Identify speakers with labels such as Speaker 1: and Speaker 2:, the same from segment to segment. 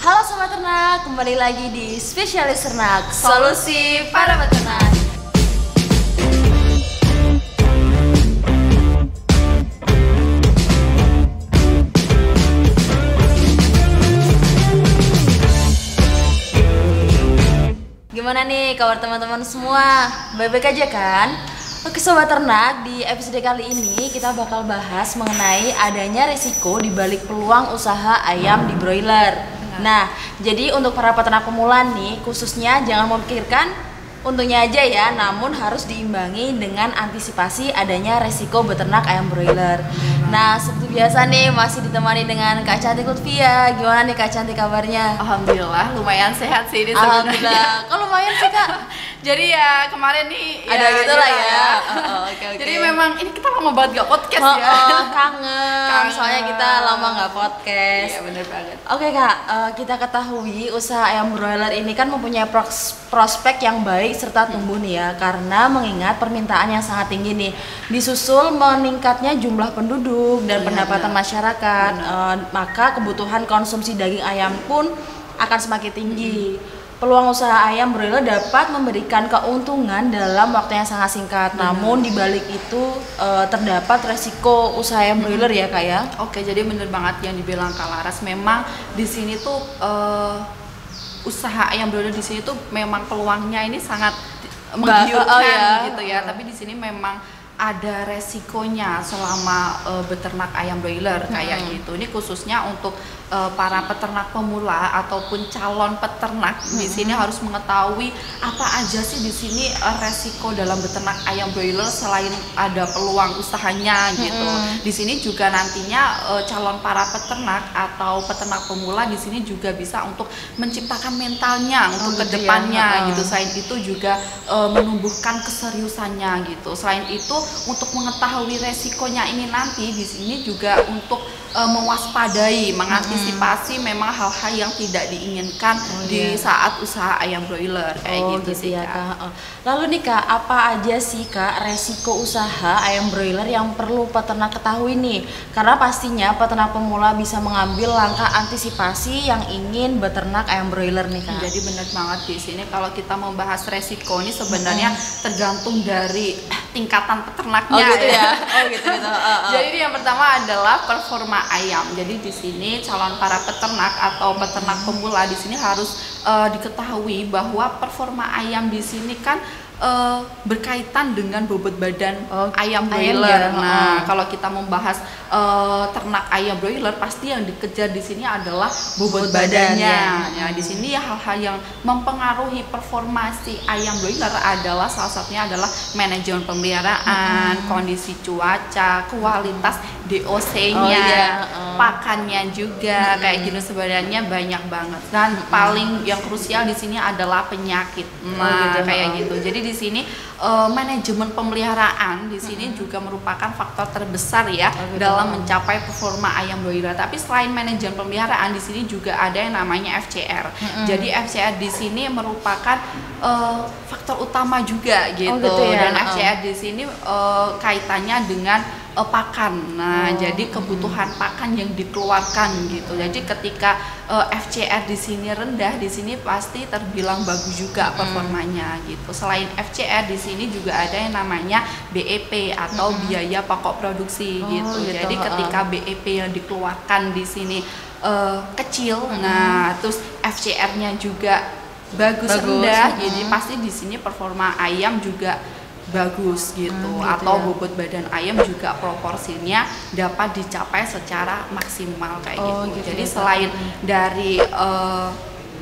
Speaker 1: Halo Sobat Ternak, kembali lagi di Spesialis Ternak, solusi para peternak. Gimana nih kabar teman-teman semua? Baik-baik aja kan? Oke Sobat Ternak, di episode kali ini kita bakal bahas mengenai adanya risiko di balik peluang usaha ayam di broiler. Nah, jadi untuk para peternak pemula nih, khususnya jangan memikirkan untungnya aja ya, namun harus diimbangi dengan antisipasi adanya resiko beternak ayam broiler. Nah, seperti biasa nih masih ditemani dengan Kak Cantik Lutfia. Gimana nih Kak Cantik kabarnya?
Speaker 2: Alhamdulillah lumayan sehat sih ini sebenarnya.
Speaker 1: Alhamdulillah. Kok lumayan sih Kak?
Speaker 2: Jadi ya kemarin nih
Speaker 1: ada
Speaker 2: ya,
Speaker 1: gitu lah ya.
Speaker 2: ya.
Speaker 1: Oke.
Speaker 2: Jadi memang ini kita lama banget gak podcast ya.
Speaker 1: Kangen. Soalnya kita lama gak podcast.
Speaker 2: Iya bener banget.
Speaker 1: Oke Kak, kita ketahui usaha ayam broiler ini kan mempunyai prospek yang baik serta tumbuh nih ya, karena mengingat permintaan yang sangat tinggi nih, disusul meningkatnya jumlah penduduk dan pendapatan masyarakat, maka kebutuhan konsumsi daging ayam pun akan semakin tinggi. Peluang usaha ayam broiler dapat memberikan keuntungan dalam waktu yang sangat singkat. Namun di balik itu terdapat resiko usaha ayam broiler ya Kak ya.
Speaker 2: Oke, jadi bener banget yang dibilang Kak Laras. Memang di sini tuh usaha ayam broiler di sini tuh memang peluangnya ini sangat menggiurkan gitu ya. Tapi di sini memang ada resikonya selama beternak ayam broiler kayak gitu. Ini khususnya untuk para peternak pemula ataupun calon peternak di sini harus mengetahui apa aja sih di sini resiko dalam beternak ayam broiler selain ada peluang usahanya gitu. Di sini juga nantinya calon para peternak atau peternak pemula di sini juga bisa untuk menciptakan mentalnya untuk kedepannya gitu. Selain itu juga menumbuhkan keseriusannya gitu. Selain itu untuk mengetahui resikonya ini nanti di sini juga untuk mewaspadai, mengantisipasi memang hal-hal yang tidak diinginkan di saat usaha ayam broiler kayak gitu sih ya Kak.
Speaker 1: Lalu nih Kak, apa aja sih Kak resiko usaha ayam broiler yang perlu peternak ketahui nih? Karena pastinya peternak pemula bisa mengambil langkah antisipasi yang ingin beternak ayam broiler nih Kak.
Speaker 2: Jadi benar banget di sini kalau kita membahas resiko ini sebenarnya tergantung dari tingkatan peternaknya
Speaker 1: gitu.
Speaker 2: Jadi yang pertama adalah performa ayam. Jadi di sini calon para peternak atau peternak pemula di sini harus diketahui bahwa performa ayam di sini kan berkaitan dengan bobot badan ayam broiler. Nah, kalau kita membahas ternak ayam broiler, pasti yang dikejar di sini adalah bobot badannya. Ya, di sini hal-hal yang mempengaruhi performasi ayam broiler adalah salah satunya adalah manajemen pemeliharaan, kondisi cuaca, kualitas DOC-nya, pakannya juga kayak gitu. Sebenarnya banyak banget. Dan paling yang krusial di sini adalah penyakit. Nah, kayak gitu. Jadi di sini manajemen pemeliharaan di sini juga merupakan faktor terbesar ya dalam mencapai performa ayam broiler. Tapi selain manajemen pemeliharaan di sini juga ada yang namanya FCR. Jadi FCR di sini merupakan faktor utama juga gitu. Dan FCR di sini kaitannya dengan pakan. Nah, jadi kebutuhan pakan yang dikeluarkan gitu. Jadi ketika FCR di sini rendah, di sini pasti terbilang bagus juga performanya gitu. Selain FCR di sini juga ada yang namanya BEP atau biaya pokok produksi gitu. Jadi ketika BEP yang dikeluarkan di sini kecil, nah terus FCR-nya juga bagus rendah, jadi pasti di sini performa ayam juga bagus gitu, atau bobot badan ayam juga proporsinya dapat dicapai secara maksimal kayak gitu. Jadi selain dari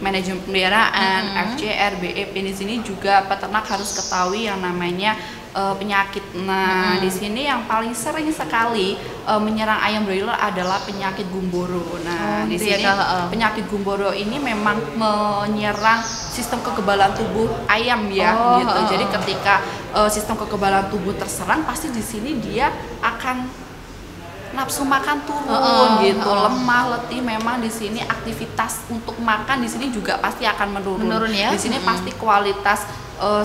Speaker 2: manajemen pemeliharaan, FCR, BEP di sini juga peternak harus ketahui yang namanya penyakit. Nah, di sini yang paling sering sekali menyerang ayam broiler adalah penyakit gumboro. Nah, di sini penyakit gumboro ini memang menyerang sistem kekebalan tubuh ayam ya gitu. Jadi ketika sistem kekebalan tubuh terserang, pasti di sini dia akan nafsu makan turun gitu, lemah, letih. Memang di sini aktivitas untuk makan di sini juga pasti akan menurun ya. Di sini pasti kualitas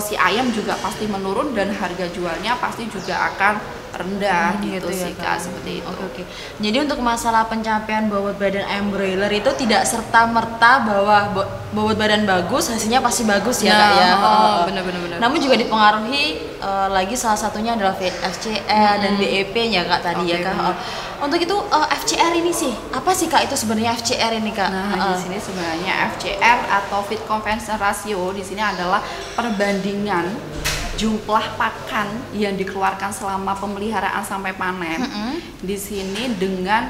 Speaker 2: si ayam juga pasti menurun dan harga jualnya pasti juga akan rendah gitu
Speaker 1: ya,
Speaker 2: sih Kak, seperti itu.
Speaker 1: Oke. Jadi untuk masalah pencapaian bobot badan ayam broiler itu tidak serta merta bahwa bobot badan bagus hasilnya pasti bagus ya Kak ya.
Speaker 2: Benar.
Speaker 1: Namun juga dipengaruhi lagi salah satunya adalah FCR dan BEP-nya Kak tadi ya Kak. Untuk itu FCR ini sih apa sih Kak itu sebenarnya FCR ini Kak?
Speaker 2: Nah, di sini sebenarnya FCR atau feed conversion ratio di sini adalah perbandingan jumlah pakan yang dikeluarkan selama pemeliharaan sampai panen di sini dengan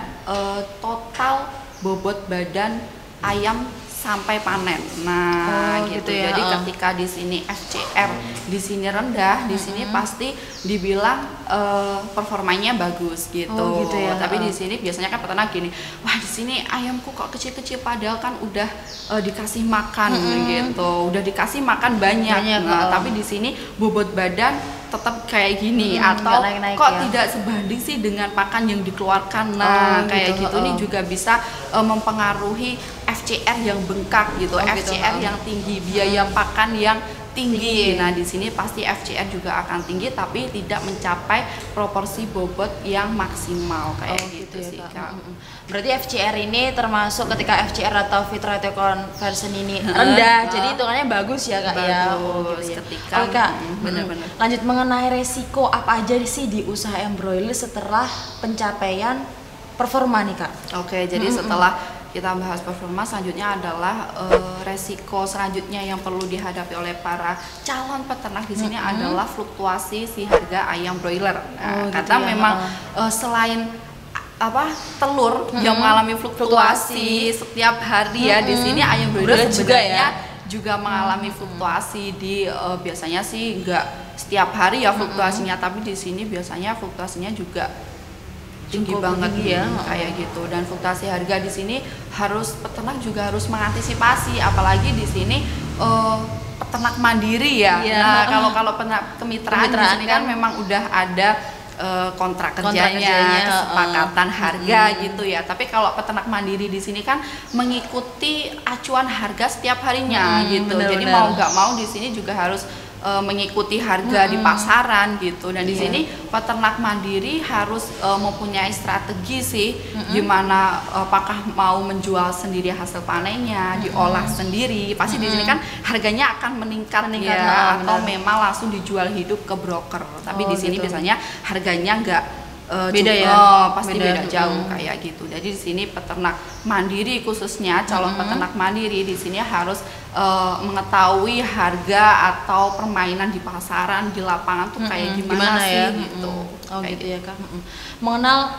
Speaker 2: total bobot badan ayam sampai panen. Nah, gitu ya. Jadi ketika di sini FCR di sini rendah, di sini pasti dibilang performanya bagus gitu.
Speaker 1: Gitu ya.
Speaker 2: Tapi di sini biasanya kan peternak gini, wah di sini ayamku kok kecil-kecil padahal kan udah dikasih makan gitu, udah dikasih makan banyak. Nah, tapi di sini bobot badan tetap kayak gini atau
Speaker 1: naik-naik
Speaker 2: kok
Speaker 1: ya?
Speaker 2: Tidak sebanding sih dengan pakan yang dikeluarkan. Nah, kayak gitu ini juga bisa mempengaruhi FCR yang bengkak gitu, FCR yang tinggi, biaya pakan yang tinggi. Nah, di sini pasti FCR juga akan tinggi tapi tidak mencapai proporsi bobot yang maksimal kayak gitu
Speaker 1: ya,
Speaker 2: sih Kak.
Speaker 1: Berarti FCR ini termasuk ketika FCR atau feed ratio conversion ini rendah, jadi hitungannya bagus ya Kak ya.
Speaker 2: Bagus ketika
Speaker 1: Kak,
Speaker 2: benar-benar.
Speaker 1: Lanjut mengenai resiko apa aja sih di usaha ayam broiler setelah pencapaian performa nih Kak?
Speaker 2: Oke, jadi setelah kita bahas performa, selanjutnya adalah resiko selanjutnya yang perlu dihadapi oleh para calon peternak di sini adalah fluktuasi si harga ayam broiler. Nah, karena memang selain telur yang mengalami fluktuasi setiap hari ya, di sini ayam broiler sebenarnya juga mengalami fluktuasi di biasanya sih enggak setiap hari ya fluktuasinya, tapi di sini biasanya fluktuasinya juga tinggi banget ya kayak gitu. Dan fluktuasi harga di sini peternak juga harus mengantisipasi, apalagi di sini peternak mandiri ya. Nah, kalau peternak kemitraan di sini kan memang udah ada kontrak kerjanya, kesepakatan harga gitu ya. Tapi kalau peternak mandiri di sini kan mengikuti acuan harga setiap harinya gitu. Jadi mau nggak mau di sini juga harus mengikuti harga di pasaran gitu. Dan di sini peternak mandiri harus mempunyai strategi sih, gimana apakah mau menjual sendiri hasil panennya, diolah sendiri, pasti di sini kan harganya akan meningkat ya, atau memang langsung dijual hidup ke broker. Tapi di sini biasanya harganya nggak beda ya, pasti beda jauh kayak gitu. Jadi di sini peternak mandiri khususnya calon peternak mandiri di sini harus mengetahui harga atau permainan di pasaran, di lapangan tuh kayak gimana sih ya? Gitu.
Speaker 1: Gitu ya Kak.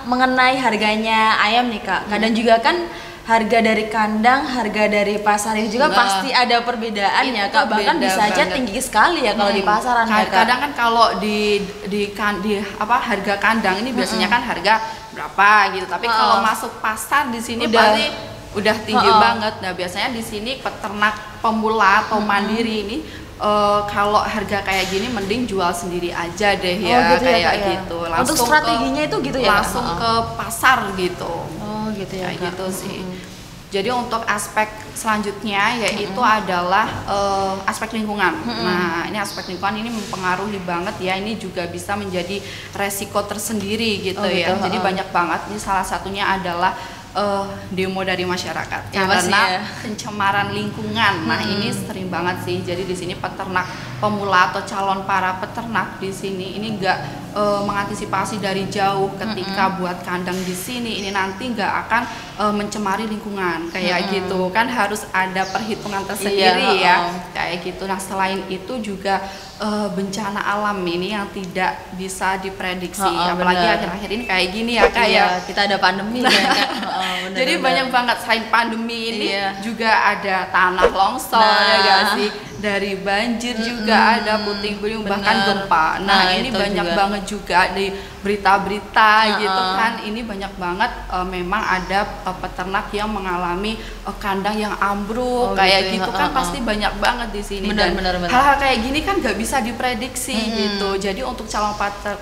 Speaker 1: Mengenai harganya ayam nih Kak, kadang juga kan harga dari kandang, harga dari pasar ini juga pasti ada perbedaan ya Kak, bahkan bisa aja tinggi sekali ya kalau di pasaran ya Kak.
Speaker 2: Kadang kan kalau di harga kandang ini biasanya kan harga berapa gitu, tapi kalau masuk pasar di sini pasti udah tinggi banget. Nah, biasanya di sini peternak pemula atau mandiri ini kalau harga kayak gini mending jual sendiri aja deh ya, gitu. Langsung
Speaker 1: untuk strateginya itu gitu ya,
Speaker 2: langsung ke pasar gitu.
Speaker 1: Gitu ya,
Speaker 2: kayak gitu sih. Jadi untuk aspek selanjutnya yaitu adalah aspek lingkungan. Nah, ini aspek lingkungan ini mempengaruhi banget ya. Ini juga bisa menjadi resiko tersendiri gitu ya. Jadi banyak banget. Ini salah satunya adalah demo dari masyarakat karena pencemaran lingkungan. Nah, ini sering banget sih. Jadi di sini peternak pemula atau calon para peternak di sini ini enggak mengantisipasi dari jauh ketika buat kandang di sini ini nanti nggak akan mencemari lingkungan kayak gitu kan, harus ada perhitungan tersendiri ya kayak gitu. Nah, selain itu juga bencana alam ini yang tidak bisa diprediksi, apalagi akhir-akhir ini kayak gini ya kayak
Speaker 1: kita ada pandemi ya Kak.
Speaker 2: Jadi banyak banget selain pandemi ini juga ada tanah longsor ya gak sih, dari banjir juga ada puting beliung bahkan gempa. Nah, ini banyak banget juga di berita-berita gitu kan. Ini banyak banget memang ada peternak yang mengalami kandang yang ambruk kayak gitu kan, pasti banyak banget di sini. Dan hal-hal kayak gini kan nggak bisa diprediksi gitu. Jadi untuk calon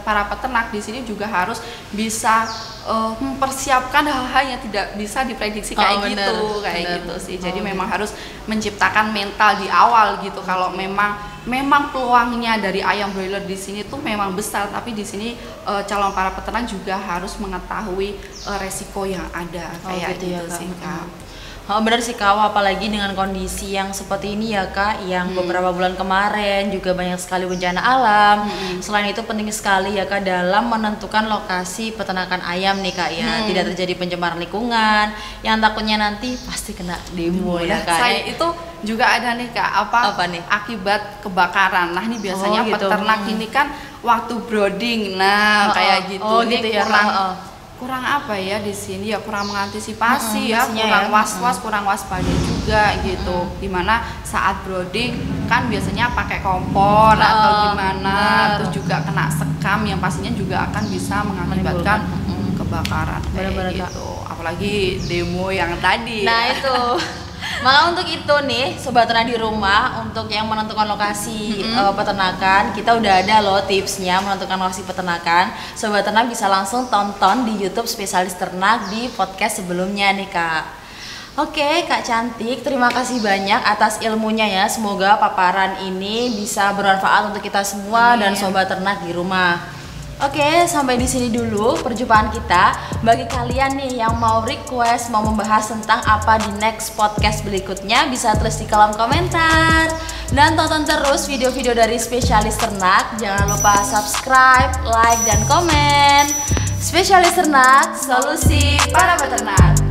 Speaker 2: para peternak di sini juga harus bisa mempersiapkan hal-hal yang tidak bisa diprediksi kayak gitu sih. Jadi memang harus menciptakan mental di awal gitu. Kalau memang peluangnya dari ayam broiler di sini tuh memang besar, tapi di sini calon para peternak juga harus mengetahui resiko yang ada kayak gitu
Speaker 1: ya,
Speaker 2: sih Kak.
Speaker 1: Oh, benar sih Kak, apalagi dengan kondisi yang seperti ini ya Kak, yang beberapa bulan kemarin juga banyak sekali bencana alam. Selain itu penting sekali ya Kak dalam menentukan lokasi peternakan ayam nih Kak ya, tidak terjadi pencemaran lingkungan yang takutnya nanti pasti kena demo ya Kak.
Speaker 2: Saya itu juga ada nih Kak, apa nih? Akibat kebakaran. Nah, ini biasanya
Speaker 1: gitu.
Speaker 2: peternak ini kan waktu brooding. Nah, kayak gitu. Ini gitu kurang apa ya di sini ya, kurang mengantisipasi ya, kurang was-was, kurang waspada juga gitu. Dimana saat brooding kan biasanya pakai kompor atau gimana, terus juga kena sekam yang pastinya juga akan bisa mengakibatkan kebakaran kayak gitu. Apalagi demo yang tadi.
Speaker 1: Nah itu. Maka untuk itu nih sobat ternak di rumah, untuk yang menentukan lokasi peternakan, kita udah ada loh tipsnya menentukan lokasi peternakan. Sobat ternak bisa langsung tonton di YouTube Spesialis Ternak di podcast sebelumnya nih Kak. Oke Kak Cantik, terima kasih banyak atas ilmunya ya. Semoga paparan ini bisa bermanfaat untuk kita semua dan sobat ternak di rumah. Oke, sampai di sini dulu perjumpaan kita. Bagi kalian nih yang mau request, mau membahas tentang apa di next podcast berikutnya, bisa tulis di kolom komentar. Dan tonton terus video-video dari Spesialis Ternak. Jangan lupa subscribe, like, dan komen. Spesialis Ternak, solusi para peternak.